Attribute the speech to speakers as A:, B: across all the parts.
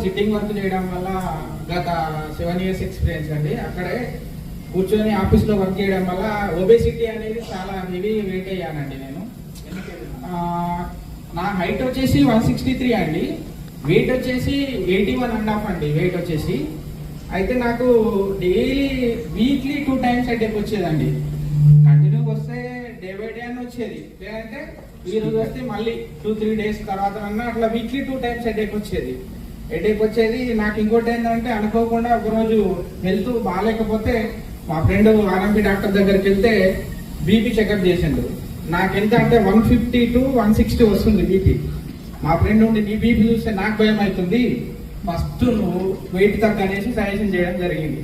A: Sitting work చేయడం వల్ల గత 7 years ఎక్స్పీరియన్స్ అండి. అక్కడే కూర్చొని ఆఫీస్లో వర్క్ చేయడం వల్ల ఒబేసిటీ అనేది చాలా హెవీ వెయిట్ అయ్యానండి నేను. నా హైట్ వచ్చేసి 163 అండి, వెయిట్ వచ్చేసి 81.5 అండి వెయిట్ వచ్చేసి. అయితే నాకు డైలీ వీక్లీ 2 times హెడేక్ వచ్చేదండి. కంటిన్యూ వస్తే డే బై డే అని వచ్చేది, లేదంటే ఈ రోజు వస్తే మళ్ళీ 2-3 days తర్వాత అట్లా వీక్లీ 2 times హెడేక్ వచ్చేది. నాకు ఇంకోటి ఏంటంటే అనుకోకుండా ఒకరోజు హెల్త్ బాగాలేకపోతే మా ఫ్రెండ్ ఆర్ఎంపీ డాక్టర్ దగ్గరికి వెళ్తే బీపీ చెకప్ చేసిండు. నాకు ఎంత అంటే 150 to 160 వస్తుంది బీపీ. మా ఫ్రెండ్ ఉండి నీ బీపీ చూస్తే నాకు భయం అవుతుంది, ఫస్ట్ నువ్వు వెయిట్ తగ్గనేసి సజెషన్ చేయడం జరిగింది.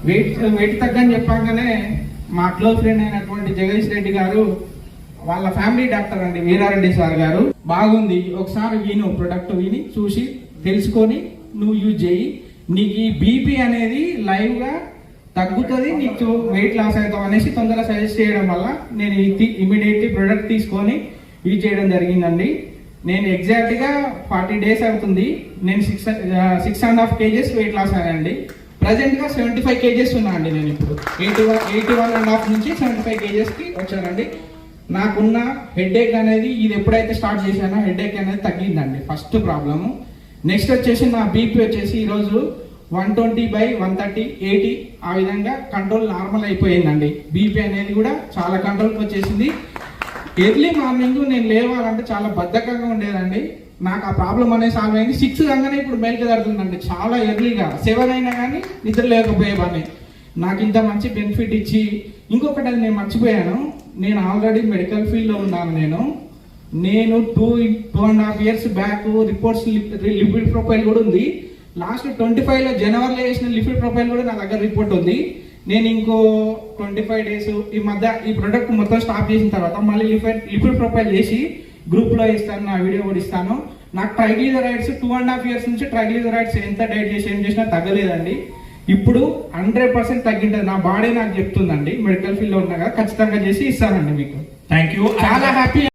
A: వెయిట్ తగ్గని చెప్పగానే మా క్లోజ్ ఫ్రెండ్ అయినటువంటి జగదీష్ రెడ్డి గారు వాళ్ళ ఫ్యామిలీ డాక్టర్ అండి, వీరారెడ్డి సార్ గారు, బాగుంది ఒకసారి విను, ప్రొడక్ట్ విని చూసి తెలుసుకొని నువ్వు యూజ్ చేయి, నీకు ఈ బీపీ అనేది లైవ్గా తగ్గుతుంది, నీకు వెయిట్ లాస్ అవుతావు అనేసి తొందరగా సజెస్ట్ చేయడం వల్ల నేను ఇమీడియట్లీ ప్రొడక్ట్ తీసుకొని యూజ్ చేయడం జరిగిందండి. నేను ఎగ్జాక్ట్గా 40 days అవుతుంది. నేను 6.5 kgs వెయిట్ లాస్ అయ్యానండి. ప్రజెంట్గా 75 kgs ఉన్నా అండి. నేను ఇప్పుడు 81.5 నుంచి 75 kgsకి వచ్చానండి. నాకున్న హెడేక్ అనేది ఇది ఎప్పుడైతే స్టార్ట్ చేశానో హెడేక్ అనేది తగ్గిందండి ఫస్ట్ ప్రాబ్లము. నెక్స్ట్ వచ్చేసి నా బీపీ వచ్చేసి ఈరోజు 120/130 80 ఆ విధంగా కంట్రోల్ నార్మల్ అయిపోయిందండి. బీపీ అనేది కూడా చాలా కంట్రోల్కి వచ్చేసింది. ఎర్లీ మార్నింగ్ నేను లేవాలంటే చాలా బద్ధకంగా ఉండేదండి. నాకు ఆ ప్రాబ్లం అనేది సాల్వ్ అయింది. 6 కాగానే ఇప్పుడు మేల్కి జరుగుతుందండి, చాలా ఎర్లీగా. 7 అయినా కానీ నిద్ర లేకపోయేవాడిని. నాకు ఇంత మంచి బెనిఫిట్ ఇచ్చి ఇంకొకటి అది నేను మర్చిపోయాను, నేను ఆల్రెడీ మెడికల్ ఫీల్డ్లో ఉన్నాను. నేను 2.5 years back reports lipid profile కూడా ఉంది. లాస్ట్ 25లో జనవరిలో వేసిన లిపిడ్ ప్రొఫైల్ కూడా నా దగ్గర రిపోర్ట్ ఉంది. నేను ఇంకో 25 days ఈ మధ్య ఈ ప్రొడక్ట్ మొత్తం స్టాప్ చేసిన తర్వాత మళ్ళీ లిపిడ్ ప్రొఫైల్ చేసి గ్రూప్లో ఇస్తాను, నా వీడియో కూడా ఇస్తాను. నాకు ట్రైగ్లిజరైడ్స్ 2.5 years నుంచి ట్రైగ్లిజరైడ్స్ ఎంత డైట్ చేసి ఏం చేసినా తగ్గలేదండి. ఇప్పుడు 100% తగ్గింటుంది. నా బాడీ నాకు చెప్తుందండి, మెడికల్ ఫీల్డ్లో ఉన్నా కదా, ఖచ్చితంగా చేసి ఇస్తానండి మీకు.
B: థ్యాంక్ యూ,
A: చాలా హ్యాపీ.